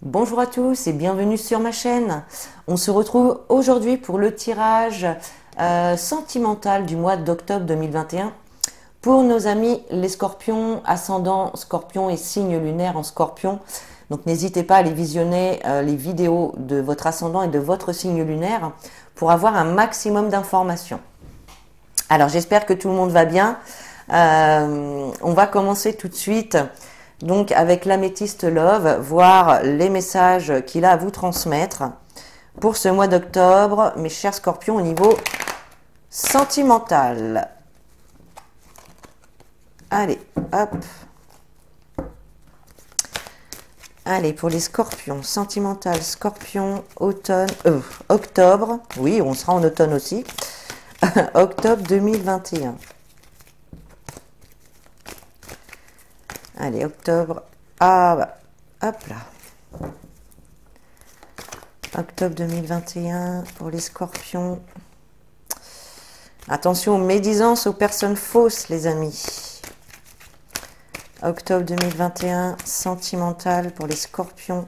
Bonjour à tous et bienvenue sur ma chaîne. On se retrouve aujourd'hui pour le tirage sentimental du mois d'octobre 2021 pour nos amis les scorpions, ascendant scorpion et signe lunaire en scorpion. Donc n'hésitez pas à aller visionner les vidéos de votre ascendant et de votre signe lunaire pour avoir un maximum d'informations. Alors j'espère que tout le monde va bien. On va commencer tout de suite donc avec l'améthyste Love, voir les messages qu'il a à vous transmettre pour ce mois d'octobre, mes chers scorpions, au niveau sentimental. Allez, hop. Allez, pour les scorpions, sentimental, scorpion, automne, octobre, oui, on sera en automne aussi, octobre 2021. Allez, octobre, hop là. Octobre 2021 pour les scorpions. Attention aux médisances, aux personnes fausses, les amis. Octobre 2021, sentimental pour les scorpions,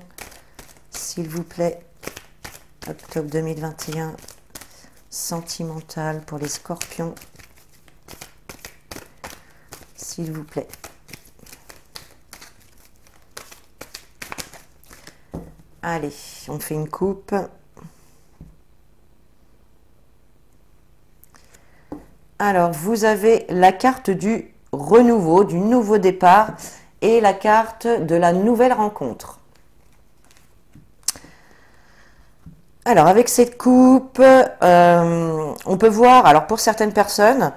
s'il vous plaît. Octobre 2021, sentimental pour les scorpions, s'il vous plaît. Allez, on fait une coupe. Alors, vous avez la carte du renouveau, du nouveau départ et la carte de la nouvelle rencontre. Alors, avec cette coupe, on peut voir, alors pour certaines personnes,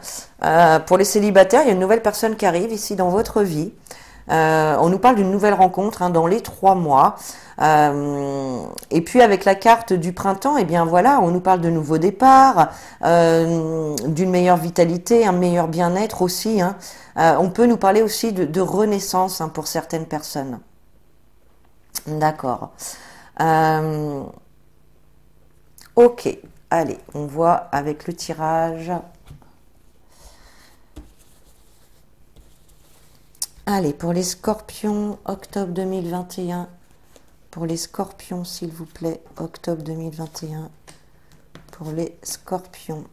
pour les célibataires, il y a une nouvelle personne qui arrive ici dans votre vie. On nous parle d'une nouvelle rencontre dans les 3 mois. Et puis avec la carte du printemps, eh bien voilà, on nous parle de nouveaux départs, d'une meilleure vitalité, un meilleur bien-être aussi. On peut nous parler aussi de renaissance pour certaines personnes. D'accord. Ok, allez, on voit avec le tirage. Allez, pour les scorpions, octobre 2021. Pour les scorpions, s'il vous plaît, octobre 2021. Pour les scorpions.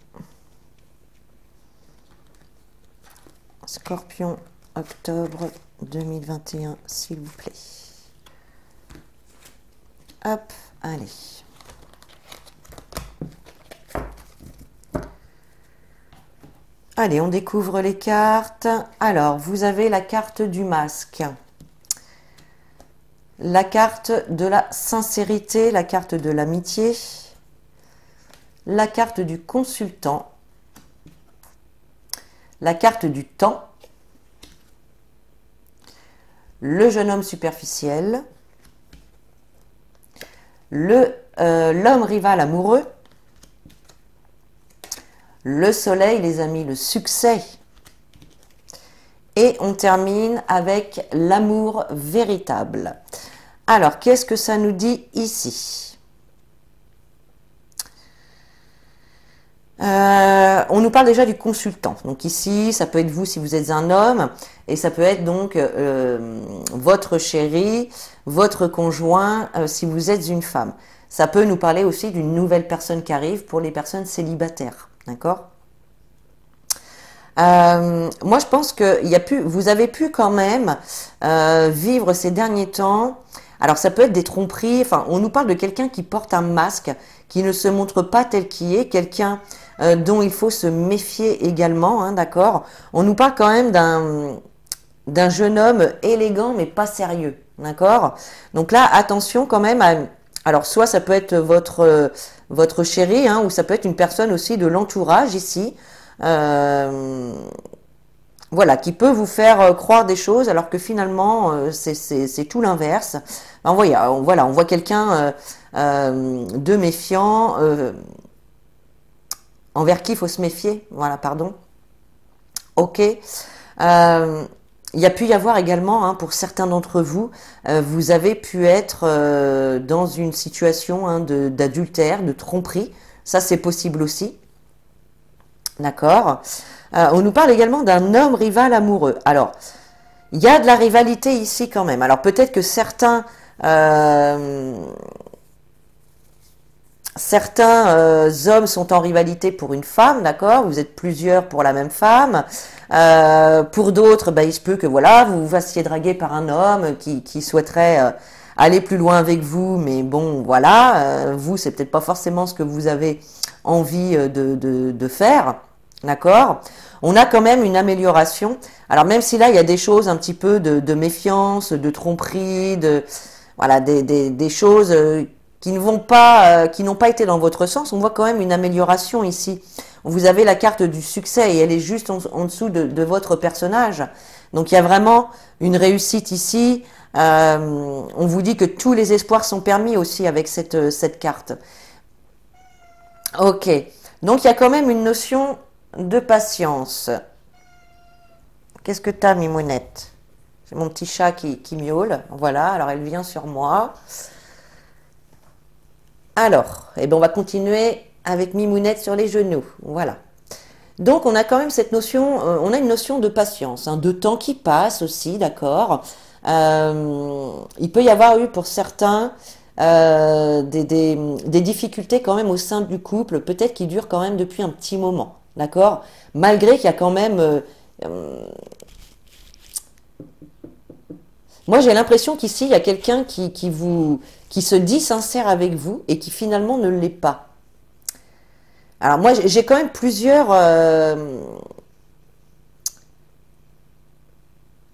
Scorpion, octobre 2021, s'il vous plaît. Hop, allez. Allez, on découvre les cartes. Alors, vous avez la carte du masque. La carte de la sincérité, la carte de l'amitié. La carte du consultant. La carte du temps. Le jeune homme superficiel. L'homme rival amoureux. Le soleil, les amis, le succès. Et on termine avec l'amour véritable. Alors, qu'est-ce que ça nous dit ici? On nous parle déjà du consultant. Donc ici, ça peut être vous si vous êtes un homme, et ça peut être donc votre chéri, votre conjoint si vous êtes une femme. Ça peut nous parler aussi d'une nouvelle personne qui arrive pour les personnes célibataires. D'accord? Moi, je pense que vous avez pu quand même vivre ces derniers temps. Alors, ça peut être des tromperies. Enfin, on nous parle de quelqu'un qui porte un masque, qui ne se montre pas tel qu'il est, quelqu'un dont il faut se méfier également. D'accord? On nous parle quand même d'un jeune homme élégant, mais pas sérieux. D'accord? Donc là, attention quand même à... Alors, soit ça peut être votre chéri, ou ça peut être une personne aussi de l'entourage ici, voilà, qui peut vous faire croire des choses alors que finalement, c'est tout l'inverse. On voit quelqu'un de méfiant, envers qui il faut se méfier. Voilà, pardon. Ok. Il y a pu y avoir également, pour certains d'entre vous, vous avez pu être dans une situation d'adultère, de tromperie. Ça, c'est possible aussi. D'accord. On nous parle également d'un homme rival amoureux. Alors, Il y a de la rivalité ici quand même. Alors peut-être que certains hommes sont en rivalité pour une femme, d'accord? Vous êtes plusieurs pour la même femme. Pour d'autres, il se peut que voilà, vous vous fassiez draguer par un homme qui souhaiterait aller plus loin avec vous, mais bon, voilà, vous, c'est peut-être pas forcément ce que vous avez envie de faire, d'accord? On a quand même une amélioration. Alors même si là, il y a des choses un petit peu de méfiance, de tromperie, voilà, des choses qui n'ont pas été dans votre sens, on voit quand même une amélioration ici. Vous avez la carte du succès et elle est juste en dessous de votre personnage. Donc il y a vraiment une réussite ici. On vous dit que tous les espoirs sont permis aussi avec cette carte. Ok, donc il y a quand même une notion de patience. Qu'est-ce que t'as, Mimounette? C'est mon petit chat qui miaule. Voilà, alors elle vient sur moi. Alors, on va continuer avec Mimounette sur les genoux. Voilà. Donc, on a quand même cette notion, on a une notion de patience, hein, de temps qui passe aussi, d'accord. Il peut y avoir eu pour certains des difficultés quand même au sein du couple, peut-être qui durent quand même depuis un petit moment, d'accord. Malgré qu'il y a quand même... moi, j'ai l'impression qu'ici, il y a quelqu'un qui se dit sincère avec vous et qui finalement ne l'est pas. Alors moi, j'ai quand même plusieurs...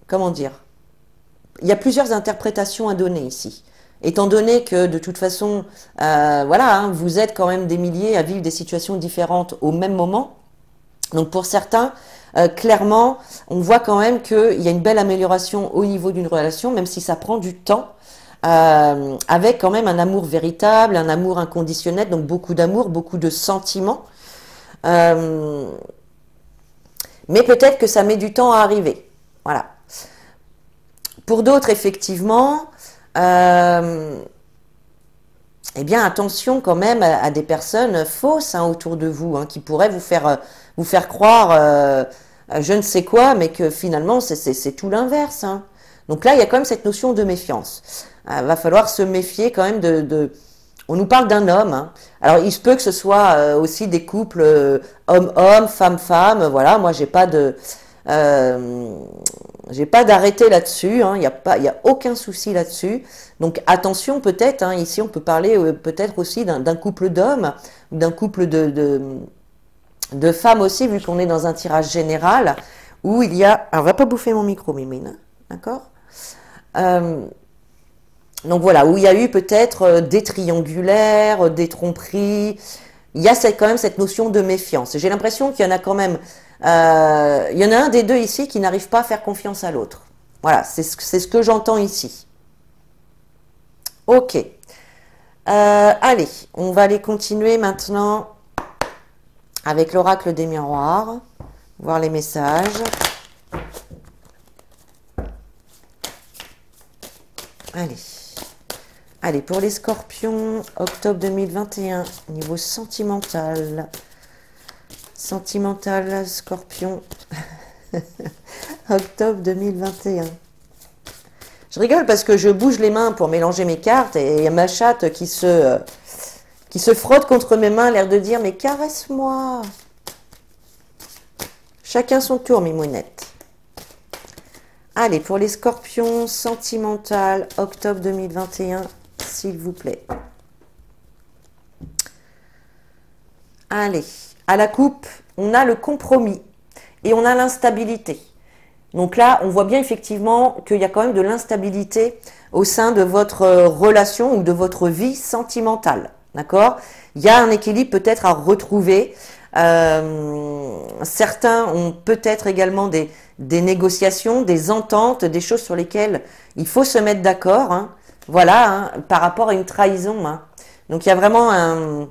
comment dire? Il y a plusieurs interprétations à donner ici. Étant donné que de toute façon, voilà, hein, vous êtes quand même des milliers à vivre des situations différentes au même moment. Donc pour certains, clairement, on voit quand même qu'il y a une belle amélioration au niveau d'une relation, même si ça prend du temps. Avec quand même un amour véritable, un amour inconditionnel, donc beaucoup d'amour, beaucoup de sentiments. Mais peut-être que ça met du temps à arriver. Voilà. Pour d'autres, effectivement, eh bien, attention quand même à des personnes fausses hein, autour de vous, hein, qui pourraient vous faire croire je ne sais quoi, mais que finalement, c'est tout l'inverse. Hein. Donc là, il y a quand même cette notion de méfiance. Va falloir se méfier quand même On nous parle d'un homme. Hein. Alors, il se peut que ce soit aussi des couples homme-homme, femme-femme. Voilà, moi, j'ai pas d'arrêté là-dessus. Hein. Il y a aucun souci là-dessus. Donc, attention peut-être. Hein, ici, on peut parler peut-être aussi d'un couple d'hommes, d'un couple de femmes aussi, vu qu'on est dans un tirage général où il y a... Alors, on va pas bouffer mon micro, Mimine. Hein, d'accord donc voilà, où il y a eu peut-être des triangulaires, des tromperies. Il y a quand même cette notion de méfiance. J'ai l'impression qu'il y en a quand même... il y en a un des deux ici qui n'arrive pas à faire confiance à l'autre. Voilà, c'est ce que j'entends ici. Ok. Allez, on va aller continuer maintenant avec l'oracle des miroirs. Voir les messages. Allez. Allez, pour les scorpions, octobre 2021, niveau sentimental. Sentimental, scorpion. Octobre 2021. Je rigole parce que je bouge les mains pour mélanger mes cartes et il y a ma chatte qui se frotte contre mes mains, l'air de dire « Mais caresse-moi !» Chacun son tour, Mimounette. Allez, pour les scorpions, sentimental, octobre 2021, s'il vous plaît. Allez, à la coupe, on a le compromis et on a l'instabilité. Donc là, on voit bien effectivement qu'il y a quand même de l'instabilité au sein de votre relation ou de votre vie sentimentale. D'accord? Il y a un équilibre peut-être à retrouver. Certains ont peut-être également des négociations, des ententes, des choses sur lesquelles il faut se mettre d'accord. Hein. Voilà, hein, par rapport à une trahison. Hein. Donc il y a vraiment un...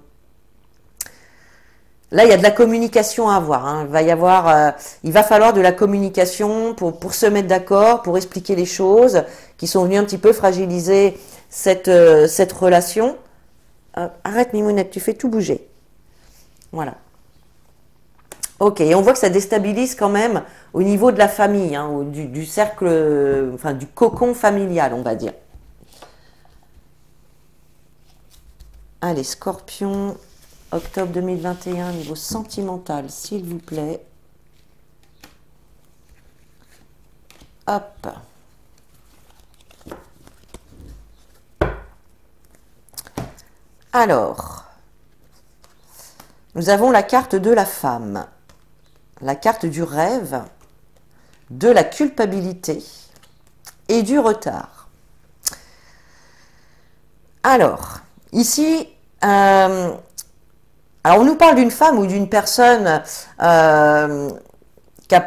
Là, il y a de la communication à avoir. Hein. Il va falloir de la communication pour se mettre d'accord, pour expliquer les choses qui sont venues un petit peu fragiliser cette relation. Arrête, Mimounette, tu fais tout bouger. Voilà. Ok, et on voit que ça déstabilise quand même au niveau de la famille, hein, du cercle, enfin du cocon familial, on va dire. Allez, Scorpion, octobre 2021, niveau sentimental, s'il vous plaît. Hop. Alors, nous avons la carte de la femme, la carte du rêve, de la culpabilité et du retard. Alors, ici, alors on nous parle d'une femme ou d'une personne qui est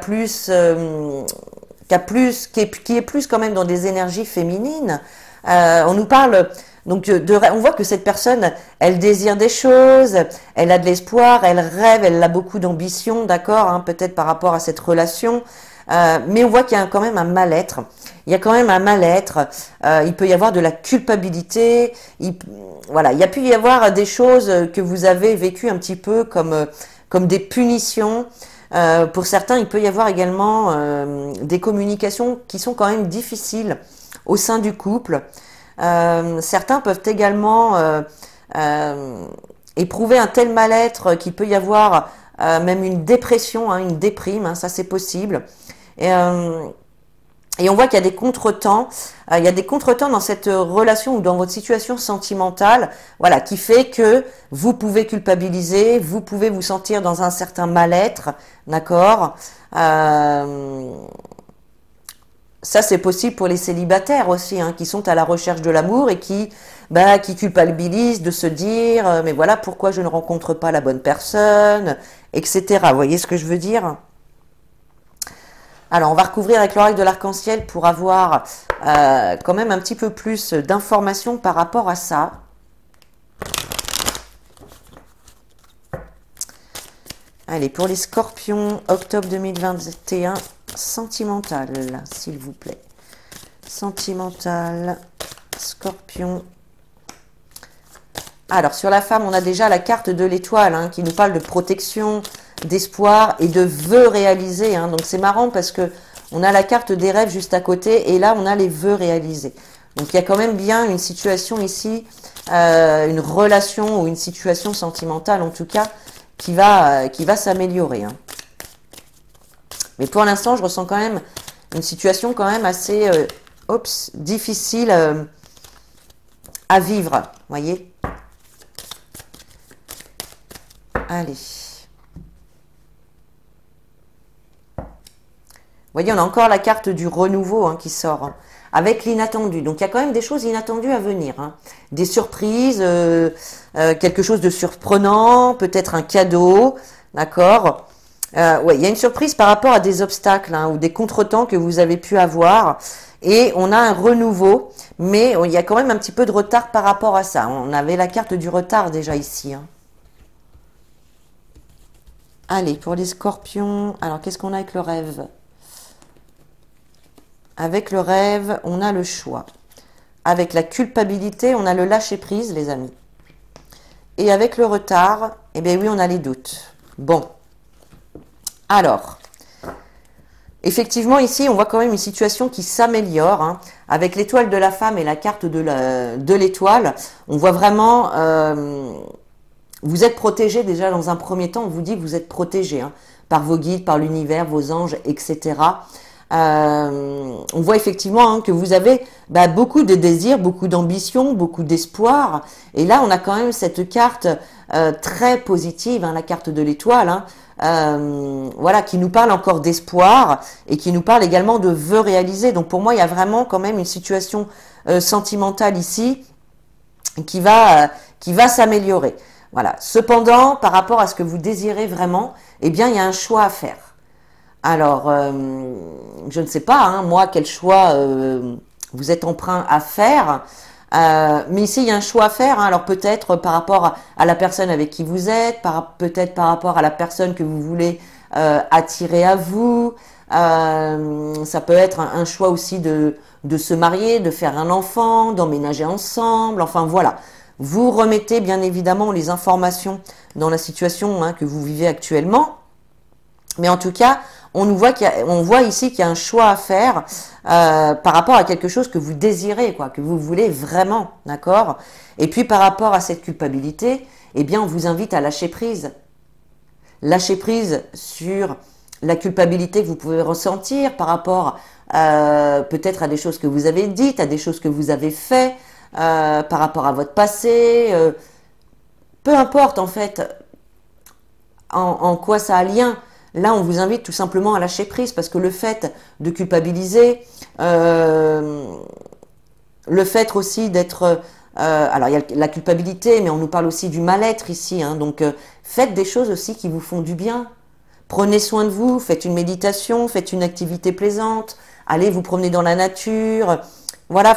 plus quand même dans des énergies féminines. On nous parle donc on voit que cette personne, elle désire des choses, elle a de l'espoir, elle rêve, elle a beaucoup d'ambition, d'accord, hein, peut-être par rapport à cette relation. Mais on voit qu'il y a quand même un mal-être. Il y a quand même un mal-être. Il peut y avoir de la culpabilité. Voilà, il y a pu y avoir des choses que vous avez vécues un petit peu comme des punitions. Pour certains, il peut y avoir également des communications qui sont quand même difficiles au sein du couple. Certains peuvent également éprouver un tel mal-être qu'il peut y avoir même une dépression, hein, une déprime, hein, ça c'est possible. Et on voit qu'il y a des contretemps, il y a des contretemps dans cette relation ou dans votre situation sentimentale, voilà, qui fait que vous pouvez culpabiliser, vous pouvez vous sentir dans un certain mal-être, d'accord. Ça, c'est possible pour les célibataires aussi, hein, qui sont à la recherche de l'amour et qui culpabilisent de se dire mais voilà, pourquoi je ne rencontre pas la bonne personne, etc. Vous voyez ce que je veux dire? Alors, on va recouvrir avec l'oracle de l'arc-en-ciel pour avoir quand même un petit peu plus d'informations par rapport à ça. Allez, pour les scorpions, octobre 2021, sentimental, s'il vous plaît. Sentimental, scorpion. Alors, sur la femme, on a déjà la carte de l'étoile, hein, qui nous parle de protection, d'espoir et de vœux réalisés, hein. Donc, c'est marrant parce que on a la carte des rêves juste à côté et là, on a les vœux réalisés. Donc, il y a quand même bien une situation ici, une relation ou une situation sentimentale, en tout cas, qui va s'améliorer, hein. Mais pour l'instant, je ressens quand même une situation quand même assez difficile à vivre, voyez. Allez. Vous voyez, on a encore la carte du renouveau, hein, qui sort, hein, avec l'inattendu. Donc, il y a quand même des choses inattendues à venir, hein. Des surprises, quelque chose de surprenant, peut-être un cadeau, d'accord. Ouais, il y a une surprise par rapport à des obstacles, hein, ou des contretemps que vous avez pu avoir. Et on a un renouveau, mais il y a quand même un petit peu de retard par rapport à ça. On avait la carte du retard déjà ici, hein. Allez, pour les scorpions, alors qu'est-ce qu'on a avec le rêve? Avec le rêve, on a le choix. Avec la culpabilité, on a le lâcher-prise, les amis. Et avec le retard, eh bien oui, on a les doutes. Bon. Alors, effectivement, ici, on voit quand même une situation qui s'améliore, hein. Avec l'étoile de la femme et la carte de l'étoile, on voit vraiment... vous êtes protégé déjà dans un premier temps, on vous dit que vous êtes protégé, hein, par vos guides, par l'univers, vos anges, etc. On voit effectivement, hein, que vous avez beaucoup de désirs, beaucoup d'ambition, beaucoup d'espoir. Et là, on a quand même cette carte très positive, hein, la carte de l'étoile, hein, voilà, qui nous parle encore d'espoir et qui nous parle également de vœux réalisés. Donc pour moi, il y a vraiment quand même une situation sentimentale ici qui va s'améliorer. Voilà. Cependant, par rapport à ce que vous désirez vraiment, eh bien, il y a un choix à faire. Alors, je ne sais pas, hein, moi, quel choix vous êtes emprunt à faire. Mais ici, il y a un choix à faire, hein. Alors, peut-être par rapport à la personne avec qui vous êtes, peut-être par rapport à la personne que vous voulez attirer à vous. Ça peut être un choix aussi de se marier, de faire un enfant, d'emménager ensemble. Enfin, voilà. Vous remettez bien évidemment les informations dans la situation, hein, que vous vivez actuellement. Mais en tout cas, on voit ici qu'il y a un choix à faire par rapport à quelque chose que vous désirez, quoi, que vous voulez vraiment, d'accord? Et puis par rapport à cette culpabilité, eh bien, on vous invite à lâcher prise. Lâcher prise sur la culpabilité que vous pouvez ressentir par rapport peut-être à des choses que vous avez dites, à des choses que vous avez fait, par rapport à votre passé, peu importe en fait en quoi ça a lien. Là, on vous invite tout simplement à lâcher prise parce que le fait de culpabiliser, le fait aussi d'être... alors, il y a la culpabilité, mais on nous parle aussi du mal-être ici. Hein, donc, faites des choses aussi qui vous font du bien. Prenez soin de vous, faites une méditation, faites une activité plaisante, allez vous promener dans la nature. Voilà,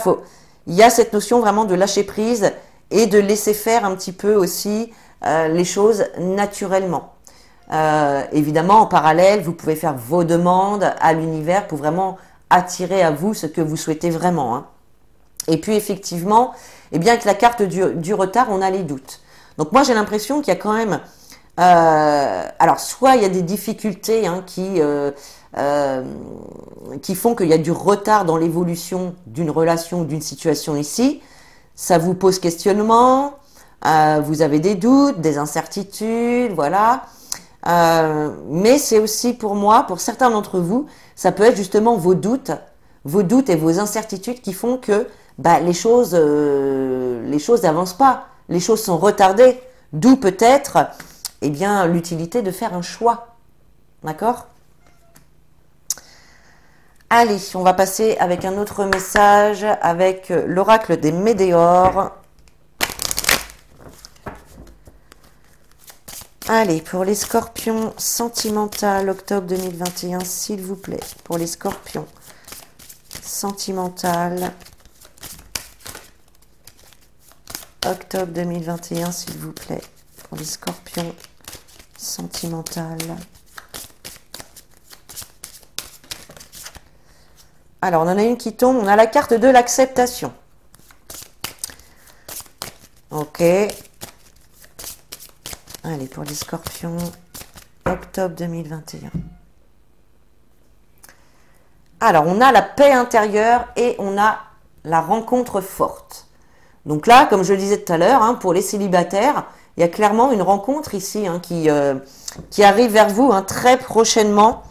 il y a cette notion vraiment de lâcher prise et de laisser faire un petit peu aussi les choses naturellement. Évidemment, en parallèle, vous pouvez faire vos demandes à l'univers pour vraiment attirer à vous ce que vous souhaitez vraiment. Hein. Et puis effectivement, eh bien, avec la carte du retard, on a les doutes. Donc moi, j'ai l'impression qu'il y a quand même... alors, soit il y a des difficultés hein, qui font qu'il y a du retard dans l'évolution d'une relation ou d'une situation ici. Ça vous pose questionnement, vous avez des doutes, des incertitudes, voilà. Mais c'est aussi pour moi, pour certains d'entre vous, ça peut être justement vos doutes et vos incertitudes qui font que bah, les choses n'avancent pas, les choses sont retardées, d'où peut-être eh bien l'utilité de faire un choix, d'accord? Allez, on va passer avec un autre message avec l'oracle des Médéors. Allez, pour les scorpions, sentimental, octobre 2021, s'il vous plaît. Pour les scorpions, sentimental, octobre 2021, s'il vous plaît. Pour les scorpions, sentimental. Alors, on en a une qui tombe. On a la carte de l'acceptation. Ok. Allez, pour les scorpions, octobre 2021. Alors, on a la paix intérieure et on a la rencontre forte. Donc là, comme je le disais tout à l'heure, hein, pour les célibataires, il y a clairement une rencontre ici hein, qui arrive vers vous hein, très prochainement.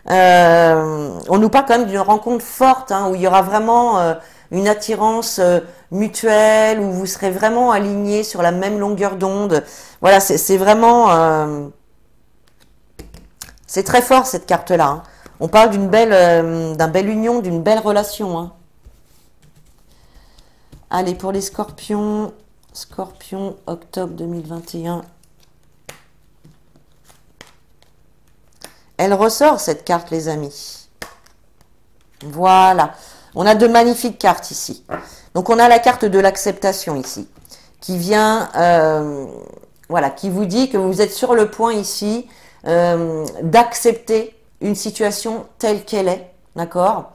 On nous parle quand même d'une rencontre forte hein, où il y aura vraiment une attirance mutuelle, où vous serez vraiment alignés sur la même longueur d'onde. Voilà, c'est vraiment... c'est très fort cette carte-là. Hein. On parle d'une belle union, d'une belle relation. Hein. Allez, pour les scorpions, octobre 2021. Elle ressort cette carte, les amis. Voilà. On a de magnifiques cartes ici. Donc, on a la carte de l'acceptation ici, qui vient, voilà, qui vous dit que vous êtes sur le point ici d'accepter une situation telle qu'elle est, d'accord,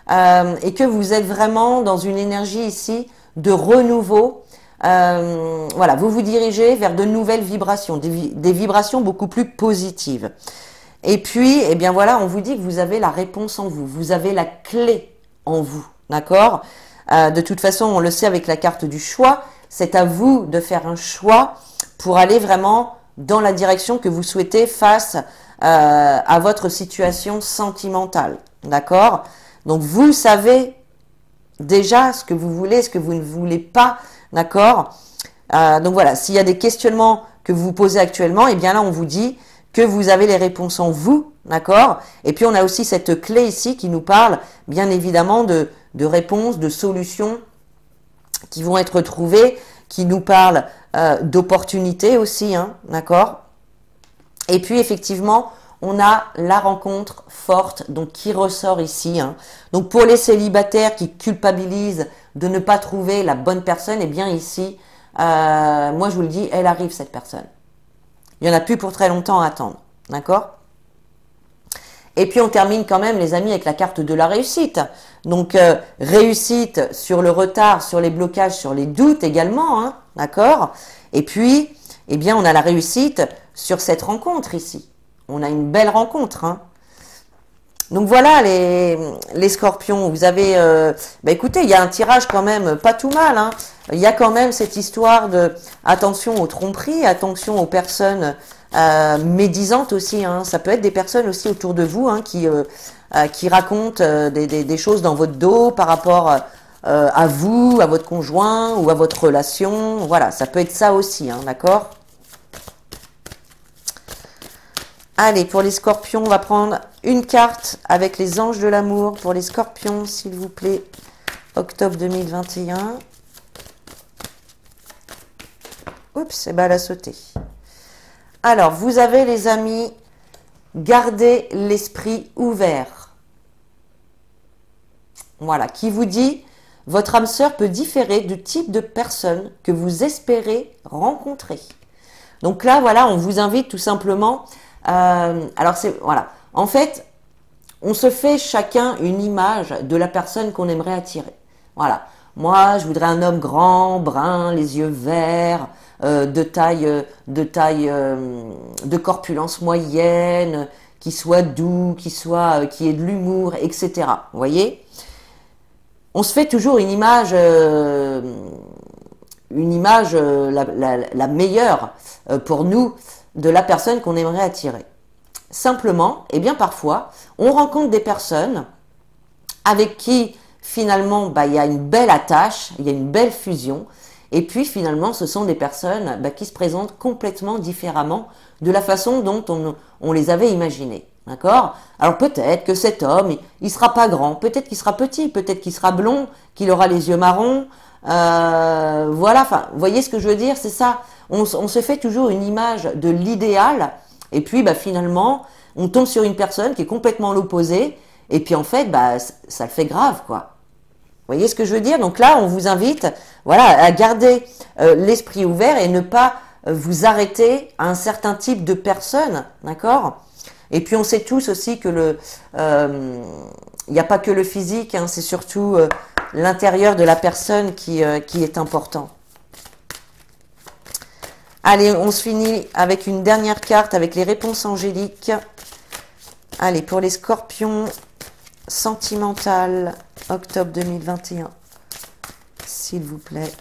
et que vous êtes vraiment dans une énergie ici de renouveau. Voilà, vous vous dirigez vers de nouvelles vibrations, des vibrations beaucoup plus positives. Et puis, eh bien voilà, on vous dit que vous avez la réponse en vous, vous avez la clé en vous, d'accord? De toute façon, on le sait avec la carte du choix, c'est à vous de faire un choix pour aller vraiment dans la direction que vous souhaitez face à votre situation sentimentale, d'accord? Donc, vous savez déjà ce que vous voulez, ce que vous ne voulez pas, d'accord? Donc voilà, s'il y a des questionnements que vous vous posez actuellement, eh bien là, on vous dit que vous avez les réponses en vous, d'accord? Et puis, on a aussi cette clé ici qui nous parle, bien évidemment, de réponses, de solutions qui vont être trouvées, qui nous parlent d'opportunités aussi, hein, d'accord? Et puis, effectivement, on a la rencontre forte, donc qui ressort ici. Hein. Donc, pour les célibataires qui culpabilisent de ne pas trouver la bonne personne, eh bien ici, moi, je vous le dis, elle arrive, cette personne. Il n'y en a plus pour très longtemps à attendre. D'accord? Et puis, on termine quand même, les amis, avec la carte de la réussite. Donc, réussite sur le retard, sur les blocages, sur les doutes également. Hein, d'accord? Et puis, eh bien, on a la réussite sur cette rencontre ici. On a une belle rencontre, hein. Donc voilà les scorpions, vous avez, écoutez, il y a un tirage quand même pas tout mal, hein. Il y a quand même cette histoire de attention aux tromperies, attention aux personnes médisantes aussi, hein. Ça peut être des personnes aussi autour de vous, hein, qui racontent des choses dans votre dos par rapport à vous, à votre conjoint ou à votre relation. Voilà, ça peut être ça aussi, hein, d'accord? Allez, pour les scorpions, on va prendre une carte avec les anges de l'amour pour les scorpions, s'il vous plaît. Octobre 2021. Oups, et ben elle a sauté. Alors, vous avez les amis, gardez l'esprit ouvert. Voilà, qui vous dit, votre âme sœur peut différer du type de personne que vous espérez rencontrer. Donc là, voilà, on vous invite tout simplement... alors, c'est voilà. En fait, on se fait chacun une image de la personne qu'on aimerait attirer. Voilà. Moi, je voudrais un homme grand, brun, les yeux verts, de corpulence moyenne, qui soit doux, qui ait de l'humour, etc. Vous voyez? On se fait toujours une image la meilleure pour nous de la personne qu'on aimerait attirer. Simplement, eh bien parfois, on rencontre des personnes avec qui finalement il y a une belle attache, il y a une belle fusion, et puis finalement ce sont des personnes qui se présentent complètement différemment de la façon dont on les avait imaginées. D'accord? Alors peut-être que cet homme, il sera pas grand, peut-être qu'il sera petit, peut-être qu'il sera blond, qu'il aura les yeux marrons, voilà, enfin, vous voyez ce que je veux dire, c'est ça. On se fait toujours une image de l'idéal, et puis finalement, on tombe sur une personne qui est complètement l'opposé, et puis en fait, ça le fait grave, quoi. Vous voyez ce que je veux dire? Donc là, on vous invite, voilà, à garder l'esprit ouvert et ne pas vous arrêter à un certain type de personne, d'accord? Et puis on sait tous aussi que il n'y a pas que le physique, hein, c'est surtout l'intérieur de la personne qui est important. Allez, on se finit avec une dernière carte, avec les réponses angéliques. Allez, pour les scorpions, sentimental, octobre 2021, s'il vous plaît.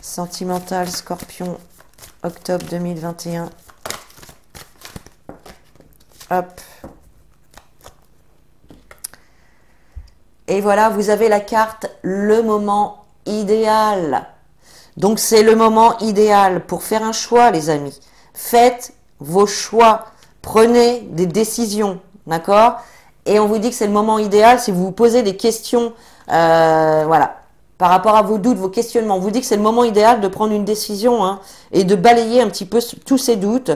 Sentimental, scorpion, octobre 2021. Hop. Et voilà, vous avez la carte le moment idéal. Donc c'est le moment idéal pour faire un choix, les amis. Faites vos choix, prenez des décisions, d'accord? Et on vous dit que c'est le moment idéal si vous vous posez des questions, voilà, par rapport à vos doutes, vos questionnements. On vous dit que c'est le moment idéal de prendre une décision, hein, et de balayer un petit peu tous ces doutes,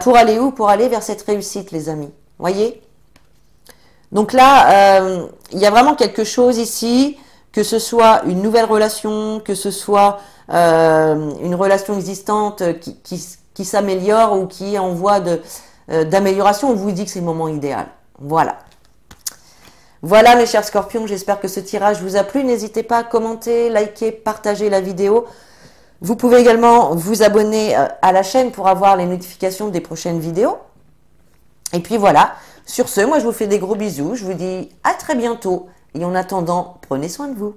pour aller où? Pour aller vers cette réussite, les amis. Voyez? Donc là, il y a vraiment quelque chose ici, que ce soit une nouvelle relation, que ce soit une relation existante qui s'améliore ou qui est en voie d'amélioration, on vous dit que c'est le moment idéal. Voilà. Voilà mes chers scorpions, j'espère que ce tirage vous a plu. N'hésitez pas à commenter, liker, partager la vidéo. Vous pouvez également vous abonner à la chaîne pour avoir les notifications des prochaines vidéos. Et puis voilà, sur ce, moi je vous fais des gros bisous, je vous dis à très bientôt et en attendant, prenez soin de vous.